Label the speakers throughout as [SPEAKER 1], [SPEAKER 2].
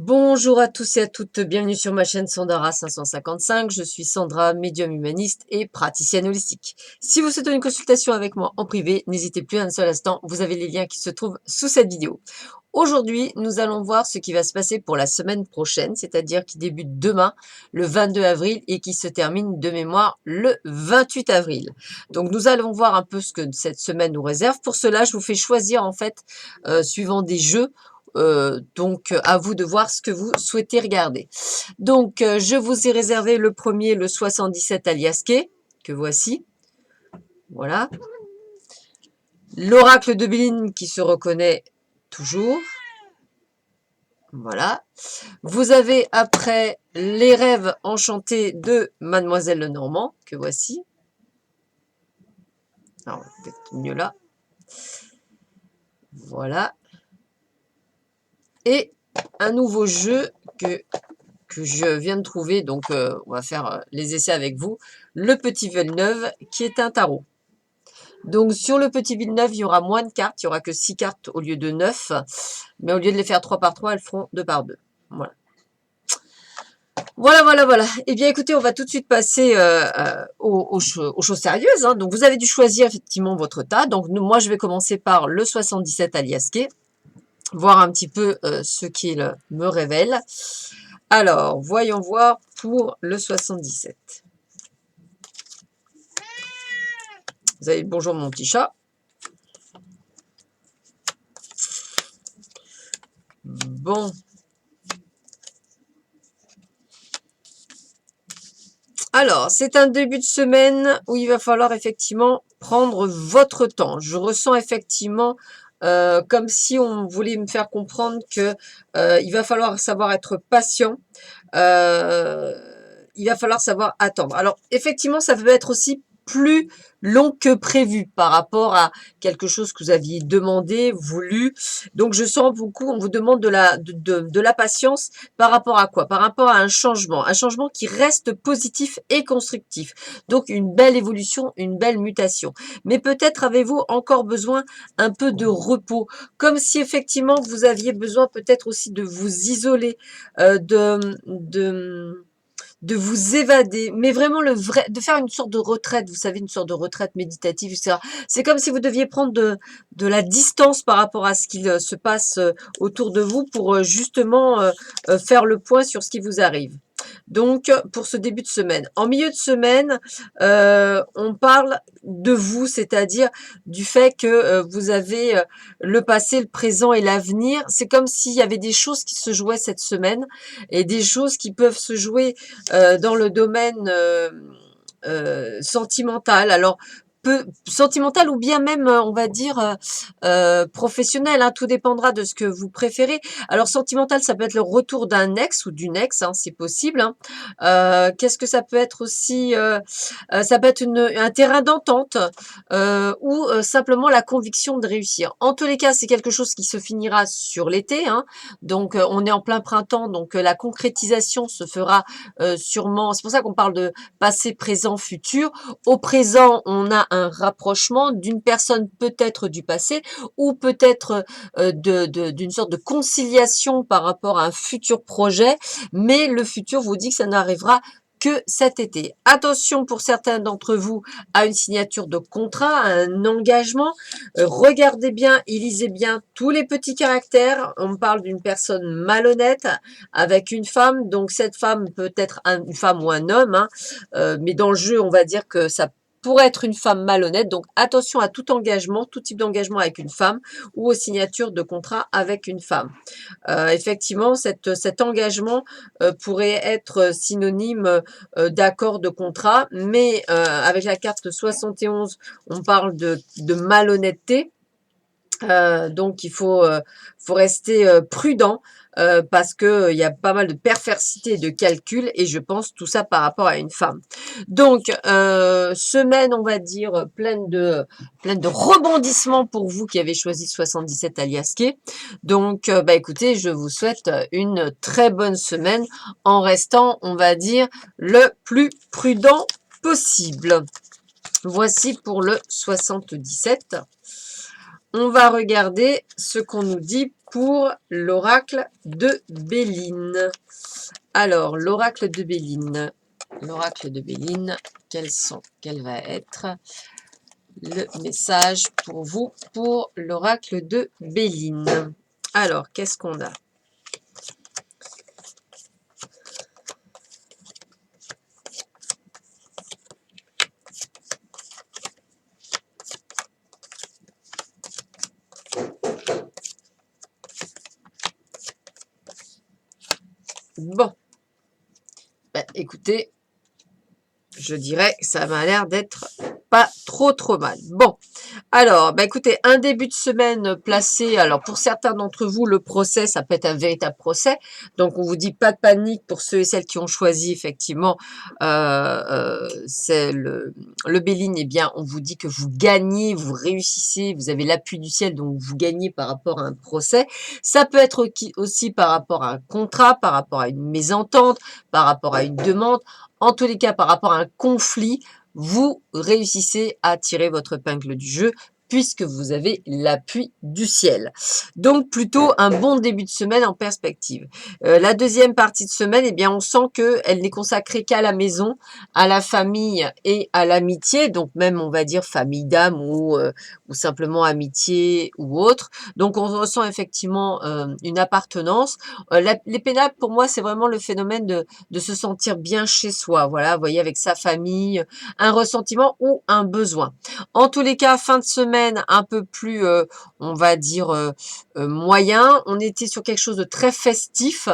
[SPEAKER 1] Bonjour à tous et à toutes, bienvenue sur ma chaîne Sandara 555. Je suis Sandra, médium humaniste et praticienne holistique. Si vous souhaitez une consultation avec moi en privé, n'hésitez plus un seul instant, vous avez les liens qui se trouvent sous cette vidéo. Aujourd'hui, nous allons voir ce qui va se passer pour la semaine prochaine, c'est-à-dire qui débute demain, le 22 avril, et qui se termine de mémoire le 28 avril. Donc nous allons voir un peu ce que cette semaine nous réserve. Pour cela, je vous fais choisir en fait, suivant des jeux. Donc, à vous de voir ce que vous souhaitez regarder. Donc, je vous ai réservé le premier, le 77 Aliasqué, que voici. Voilà. L'oracle de Béline qui se reconnaît toujours. Voilà. Vous avez après les rêves enchantés de Mademoiselle Lenormand, que voici. Alors, peut-être mieux là. Voilà. Et un nouveau jeu que je viens de trouver, donc on va faire les essais avec vous. Le Petit Villeneuve, qui est un tarot. Donc sur le Petit Villeneuve, il y aura moins de cartes, il n'y aura que 6 cartes au lieu de 9. Mais au lieu de les faire 3 par 3, elles feront 2 par 2. Voilà. Voilà. Eh bien, écoutez, on va tout de suite passer aux choses sérieuses. Hein. Donc, vous avez dû choisir effectivement votre tas. Donc, moi, je vais commencer par le 77 Aliasqué, voir un petit peu ce qu'il me révèle. Alors, voyons voir pour le 77. Vous avez bonjour mon petit chat. Bon. Alors, c'est un début de semaine où il va falloir effectivement prendre votre temps. Je ressens effectivement comme si on voulait me faire comprendre que il va falloir savoir être patient. Il va falloir savoir attendre. Alors, effectivement, ça peut être aussi plus long que prévu par rapport à quelque chose que vous aviez demandé, voulu. Donc, je sens beaucoup, on vous demande de la patience par rapport à quoi? Par rapport à un changement qui reste positif et constructif. Donc, une belle évolution, une belle mutation. Mais peut-être avez-vous encore besoin un peu de repos, comme si effectivement vous aviez besoin peut-être aussi de vous isoler, de vous évader, mais vraiment de faire une sorte de retraite, vous savez, une sorte de retraite méditative, etc. C'est comme si vous deviez prendre de la distance par rapport à ce qu'il se passe autour de vous pour justement faire le point sur ce qui vous arrive. Donc, pour ce début de semaine. En milieu de semaine, on parle de vous, c'est-à-dire du fait que vous avez le passé, le présent et l'avenir. C'est comme s'il y avait des choses qui se jouaient cette semaine et des choses qui peuvent se jouer dans le domaine sentimental. Alors, peu sentimental ou bien même, on va dire, professionnel, hein, tout dépendra de ce que vous préférez. Alors sentimental, ça peut être le retour d'un ex ou d'une ex, hein, c'est possible, hein. Qu'est-ce que ça peut être aussi? Ça peut être un terrain d'entente, ou simplement la conviction de réussir. En tous les cas, c'est quelque chose qui se finira sur l'été, hein. Donc on est en plein printemps, donc la concrétisation se fera sûrement, c'est pour ça qu'on parle de passé, présent, futur. Au présent, on a un rapprochement d'une personne peut-être du passé ou peut-être d'une sorte de conciliation par rapport à un futur projet, mais le futur vous dit que ça n'arrivera que cet été. Attention pour certains d'entre vous à une signature de contrat, à un engagement. Regardez bien et lisez bien tous les petits caractères. On parle d'une personne malhonnête avec une femme, donc cette femme peut être une femme ou un homme, hein, mais dans le jeu, on va dire que ça pourrait être une femme malhonnête. Donc attention à tout engagement, tout type d'engagement avec une femme ou aux signatures de contrat avec une femme. Effectivement, cet engagement pourrait être synonyme d'accord de contrat, mais avec la carte 71, on parle de malhonnêteté. Donc il faut rester prudent parce que il y a pas mal de perversité et de calcul et je pense tout ça par rapport à une femme. Donc semaine on va dire pleine de rebondissements pour vous qui avez choisi 77 Aliasqué. Donc bah écoutez, je vous souhaite une très bonne semaine en restant on va dire le plus prudent possible. Voici pour le 77. On va regarder ce qu'on nous dit pour l'oracle de Béline. Alors, l'oracle de Béline. L'oracle de Béline, quel va être le message pour vous pour l'oracle de Béline? Alors, qu'est-ce qu'on a? Bon, ben, écoutez, je dirais que ça m'a l'air d'être pas trop mal. Bon, alors, bah écoutez, un début de semaine placé, alors pour certains d'entre vous, le procès, ça peut être un véritable procès. Donc, on vous dit pas de panique pour ceux et celles qui ont choisi, effectivement, c'est le Béline, eh bien, on vous dit que vous gagnez, vous réussissez, vous avez l'appui du ciel, donc vous gagnez par rapport à un procès. Ça peut être aussi par rapport à un contrat, par rapport à une mésentente, par rapport à une demande. En tous les cas, par rapport à un conflit, vous réussissez à tirer votre épingle du jeu puisque vous avez l'appui du ciel. Donc, plutôt un bon début de semaine en perspective. La deuxième partie de semaine, eh bien, on sent qu'elle n'est consacrée qu'à la maison, à la famille et à l'amitié, donc même, on va dire, famille d'âme ou simplement amitié ou autre. Donc, on ressent effectivement une appartenance. Les pénables, pour moi, c'est vraiment le phénomène de se sentir bien chez soi, voilà, vous voyez, avec sa famille, un ressentiment ou un besoin. En tous les cas, fin de semaine un peu plus, on va dire, moyen. On était sur quelque chose de très festif.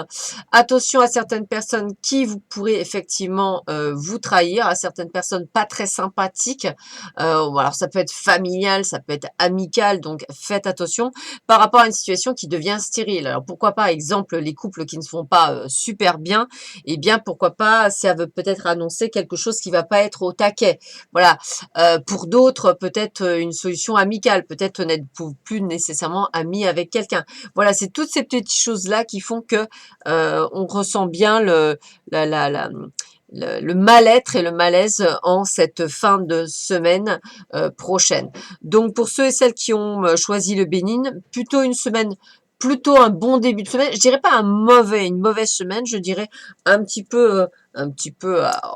[SPEAKER 1] Attention à certaines personnes qui vous pourrez effectivement vous trahir, à certaines personnes pas très sympathiques. Alors ça peut être familial, ça peut être amical, donc faites attention par rapport à une situation qui devient stérile. Alors pourquoi pas, exemple, les couples qui ne se font pas super bien, eh bien pourquoi pas, ça veut peut-être annoncer quelque chose qui va pas être au taquet. Voilà. Pour d'autres, peut-être une solution amicale, peut-être n'êtes-vous plus nécessairement amis avec quelqu'un. Voilà, c'est toutes ces petites choses-là qui font que on ressent bien la, la, la, le mal-être et le malaise en cette fin de semaine prochaine. Donc pour ceux et celles qui ont choisi le Bénin, plutôt une semaine, plutôt un bon début de semaine. Je dirais pas une mauvaise semaine, je dirais un petit peu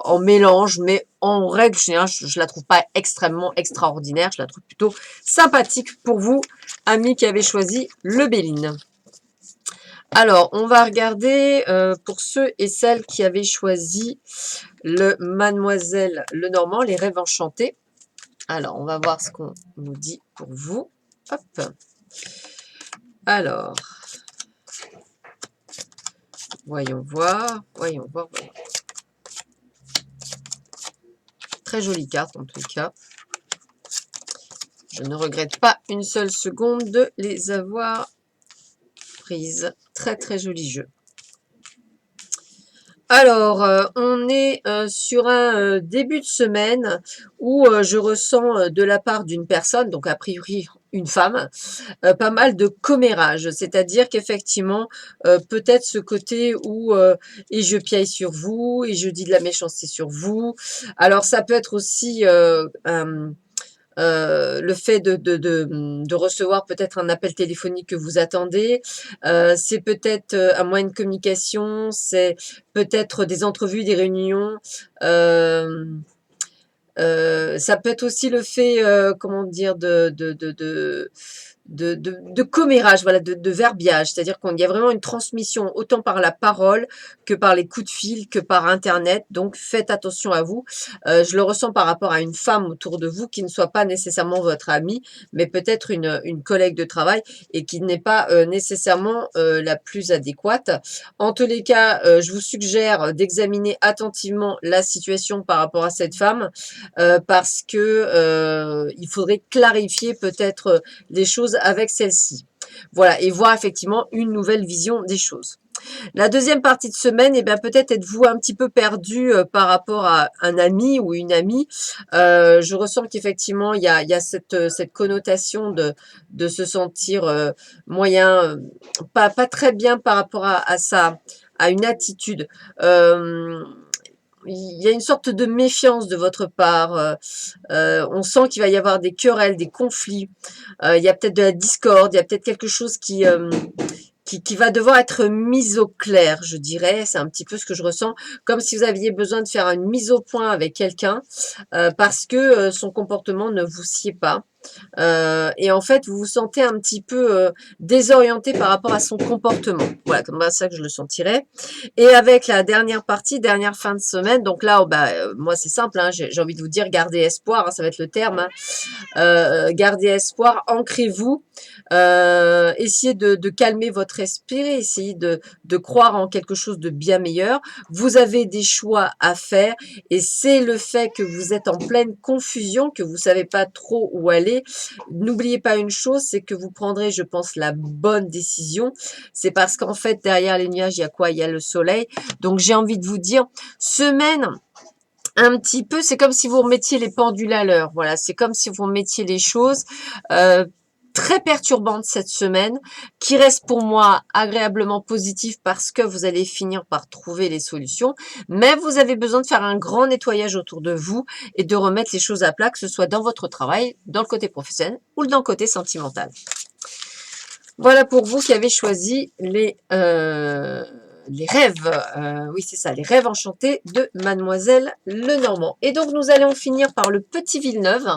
[SPEAKER 1] en mélange, mais en règle générale, je la trouve pas extrêmement extraordinaire. Je la trouve plutôt sympathique pour vous, amis qui avez choisi le Béline. Alors, on va regarder pour ceux et celles qui avaient choisi le Mademoiselle Lenormand, les rêves enchantés. Alors, on va voir ce qu'on nous dit pour vous. Hop. Alors, voyons voir. Très jolie carte en tout cas. Je ne regrette pas une seule seconde de les avoir prises. Très joli jeu. Alors, on est sur un début de semaine où je ressens de la part d'une personne, donc a priori une femme, pas mal de commérage. C'est-à-dire qu'effectivement, peut-être ce côté où et je piaille sur vous, et je dis de la méchanceté sur vous. Alors, ça peut être aussi le fait de recevoir peut-être un appel téléphonique que vous attendez, c'est peut-être un moyen de communication, c'est peut-être des entrevues, des réunions, ça peut être aussi le fait, comment dire, de commérage, voilà, de verbiage. C'est-à-dire qu'il y a vraiment une transmission autant par la parole que par les coups de fil, que par Internet. Donc, faites attention à vous. Je le ressens par rapport à une femme autour de vous qui ne soit pas nécessairement votre amie, mais peut-être une collègue de travail et qui n'est pas nécessairement la plus adéquate. En tous les cas, je vous suggère d'examiner attentivement la situation par rapport à cette femme parce que il faudrait clarifier peut-être les choses avec celle-ci. Voilà, et voir effectivement une nouvelle vision des choses. La deuxième partie de semaine, eh bien peut-être êtes-vous un petit peu perdu par rapport à un ami ou une amie. Je ressens qu'effectivement il y a cette connotation de se sentir moyen, pas très bien par rapport à une attitude. il y a une sorte de méfiance de votre part. On sent qu'il va y avoir des querelles, des conflits. Il y a peut-être de la discorde, il y a peut-être quelque chose qui va devoir être mise au clair, je dirais. C'est un petit peu ce que je ressens, comme si vous aviez besoin de faire une mise au point avec quelqu'un parce que son comportement ne vous sied pas. Et en fait, vous vous sentez un petit peu désorienté par rapport à son comportement. Voilà, comme ça que je le sentirais. Et avec la dernière partie, dernière fin de semaine, donc là, oh, moi c'est simple, hein, j'ai envie de vous dire, gardez espoir, hein, ça va être le terme. Hein. Gardez espoir, ancrez-vous, essayez de calmer votre esprit, essayez de croire en quelque chose de bien meilleur. Vous avez des choix à faire et c'est le fait que vous êtes en pleine confusion, que vous savez pas trop où aller. N'oubliez pas une chose, c'est que vous prendrez, je pense, la bonne décision. C'est parce qu'en fait, derrière les nuages, il y a quoi? Il y a le soleil. Donc, j'ai envie de vous dire, semaine un petit peu, c'est comme si vous remettiez les pendules à l'heure. Voilà, c'est comme si vous remettiez les choses. Euh, Très perturbante cette semaine, qui reste pour moi agréablement positive parce que vous allez finir par trouver les solutions, mais vous avez besoin de faire un grand nettoyage autour de vous et de remettre les choses à plat, que ce soit dans votre travail, dans le côté professionnel ou dans le côté sentimental. Voilà pour vous qui avez choisi les rêves, oui c'est ça, les rêves enchantés de Mademoiselle Lenormand. Et donc nous allons finir par le petit Villeneuve,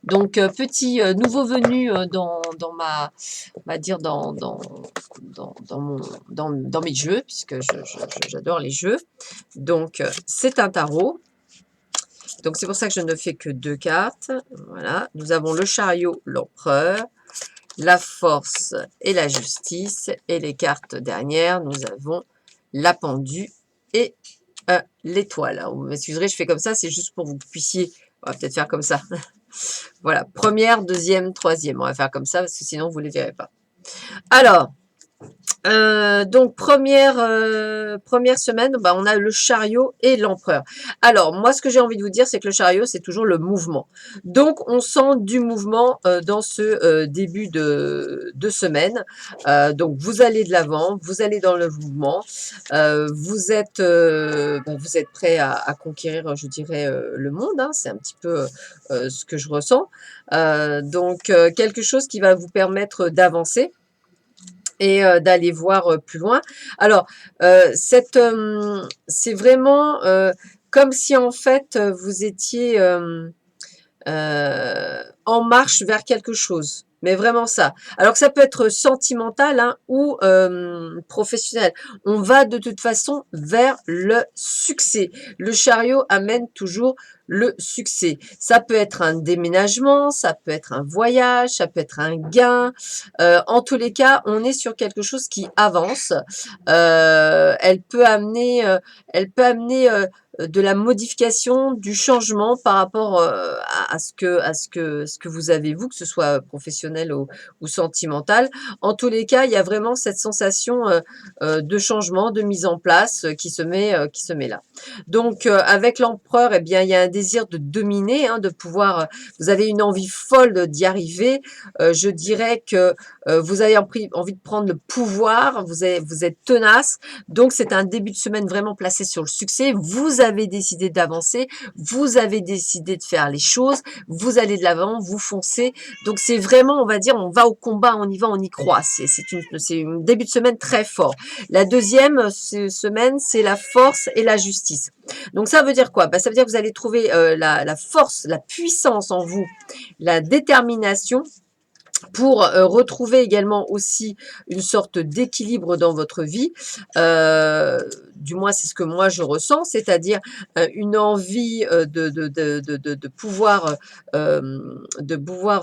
[SPEAKER 1] donc petit nouveau venu dans ma, on va dire dans mes jeux, puisque j'adore les jeux. Donc c'est un tarot. Donc c'est pour ça que je ne fais que 2 cartes. Voilà, nous avons le chariot, l'empereur, la force et la justice. Et les cartes dernières, nous avons la pendue et l'étoile. Vous m'excuserez, je fais comme ça, c'est juste pour que vous puissiez, on va peut-être faire comme ça. Voilà, première, deuxième, troisième. On va faire comme ça parce que sinon vous ne les verrez pas. Alors, donc première semaine, on a le chariot et l'empereur. Alors moi ce que j'ai envie de vous dire c'est que le chariot c'est toujours le mouvement. Donc on sent du mouvement dans ce début de semaine. Donc vous allez de l'avant, vous allez dans le mouvement, vous êtes prêt à conquérir, je dirais, le monde. Hein, c'est un petit peu ce que je ressens. Donc quelque chose qui va vous permettre d'avancer et d'aller voir plus loin. Alors, c'est vraiment comme si en fait vous étiez en marche vers quelque chose. Mais vraiment ça. Alors que ça peut être sentimental hein, ou professionnel. On va de toute façon vers le succès. Le chariot amène toujours le succès. Ça peut être un déménagement, ça peut être un voyage, ça peut être un gain. En tous les cas, on est sur quelque chose qui avance. Elle peut amener de la modification, du changement par rapport à ce que vous avez vous, que ce soit professionnel ou sentimental. En tous les cas, il y a vraiment cette sensation de changement, de mise en place qui se met là. Donc, avec l'empereur, eh bien, il y a un désir de dominer, hein, de pouvoir. Vous avez une envie folle d'y arriver. Je dirais que vous avez envie de prendre le pouvoir. Vous êtes tenace. Donc, c'est un début de semaine vraiment placé sur le succès. Vous avez décidé d'avancer. Vous avez décidé de faire les choses. Vous allez de l'avant. Vous foncez. Donc, c'est vraiment, on va dire, on va au combat, on y va, on y croit. C'est un début de semaine très fort. La deuxième semaine, c'est la force et la justice. Donc, ça veut dire quoi? Ça veut dire que vous allez trouver la force, la puissance en vous, la détermination pour retrouver également aussi une sorte d'équilibre dans votre vie. Du moins, c'est ce que moi je ressens, c'est-à-dire une envie de pouvoir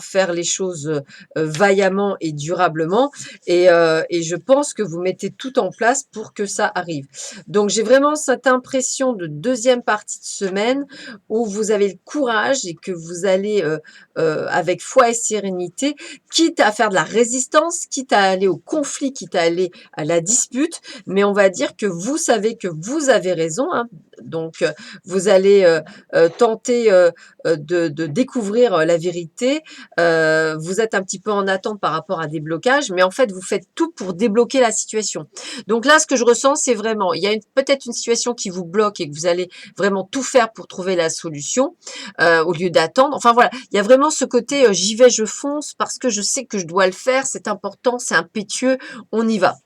[SPEAKER 1] faire les choses vaillamment et durablement. Et je pense que vous mettez tout en place pour que ça arrive. Donc, j'ai vraiment cette impression de deuxième partie de semaine où vous avez le courage et que vous allez avec foi et sérénité, quitte à faire de la résistance, quitte à aller au conflit, quitte à aller à la dispute, mais on va dire que vous savez savez que vous avez raison, hein, donc vous allez tenter de découvrir la vérité. Vous êtes un petit peu en attente par rapport à des blocages, mais en fait, vous faites tout pour débloquer la situation. Donc là, ce que je ressens, c'est vraiment, il y a peut-être une situation qui vous bloque et que vous allez vraiment tout faire pour trouver la solution au lieu d'attendre. Enfin voilà, il y a vraiment ce côté j'y vais, je fonce parce que je sais que je dois le faire, c'est important, c'est impétueux, on y va.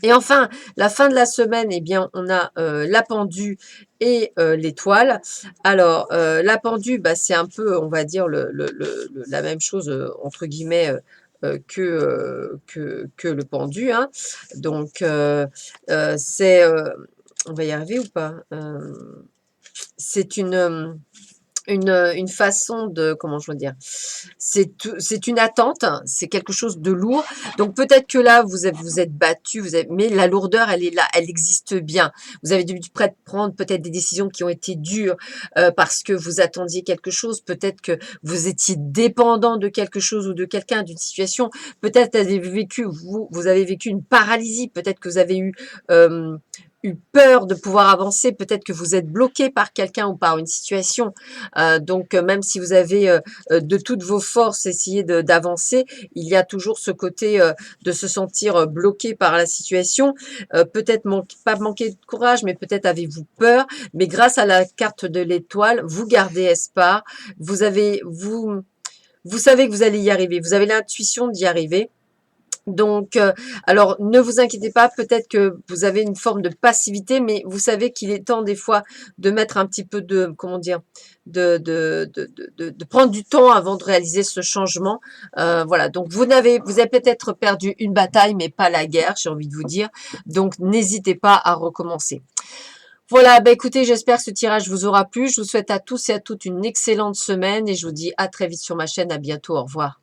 [SPEAKER 1] Et enfin, la fin de la semaine, eh bien, on a la pendue et l'étoile. Alors, la pendue, bah, c'est un peu, on va dire, la même chose, entre guillemets, que le pendu. Hein. Donc, c'est... on va y arriver ou pas c'est une façon de, comment je veux dire, c'est une attente, c'est quelque chose de lourd. Donc peut-être que là, vous êtes battu, mais la lourdeur, elle est là, elle existe bien. Vous avez dû prendre peut-être des décisions qui ont été dures parce que vous attendiez quelque chose. Peut-être que vous étiez dépendant de quelque chose ou de quelqu'un, d'une situation. Peut-être vous avez vécu une paralysie. Peut-être que vous avez eu peur de pouvoir avancer. Peut-être que vous êtes bloqué par quelqu'un ou par une situation. Donc, même si vous avez de toutes vos forces essayé d'avancer, il y a toujours ce côté de se sentir bloqué par la situation. Peut-être pas manquer de courage, mais peut-être avez-vous peur. Mais grâce à la carte de l'étoile, vous gardez espoir. Vous savez que vous allez y arriver. Vous avez l'intuition d'y arriver. Donc, alors ne vous inquiétez pas, peut-être que vous avez une forme de passivité, mais vous savez qu'il est temps des fois de mettre un petit peu de, comment dire, de prendre du temps avant de réaliser ce changement. Voilà, donc vous avez peut-être perdu une bataille, mais pas la guerre, j'ai envie de vous dire. Donc, n'hésitez pas à recommencer. Voilà, bah écoutez, j'espère que ce tirage vous aura plu. Je vous souhaite à tous et à toutes une excellente semaine et je vous dis à très vite sur ma chaîne. À bientôt, au revoir.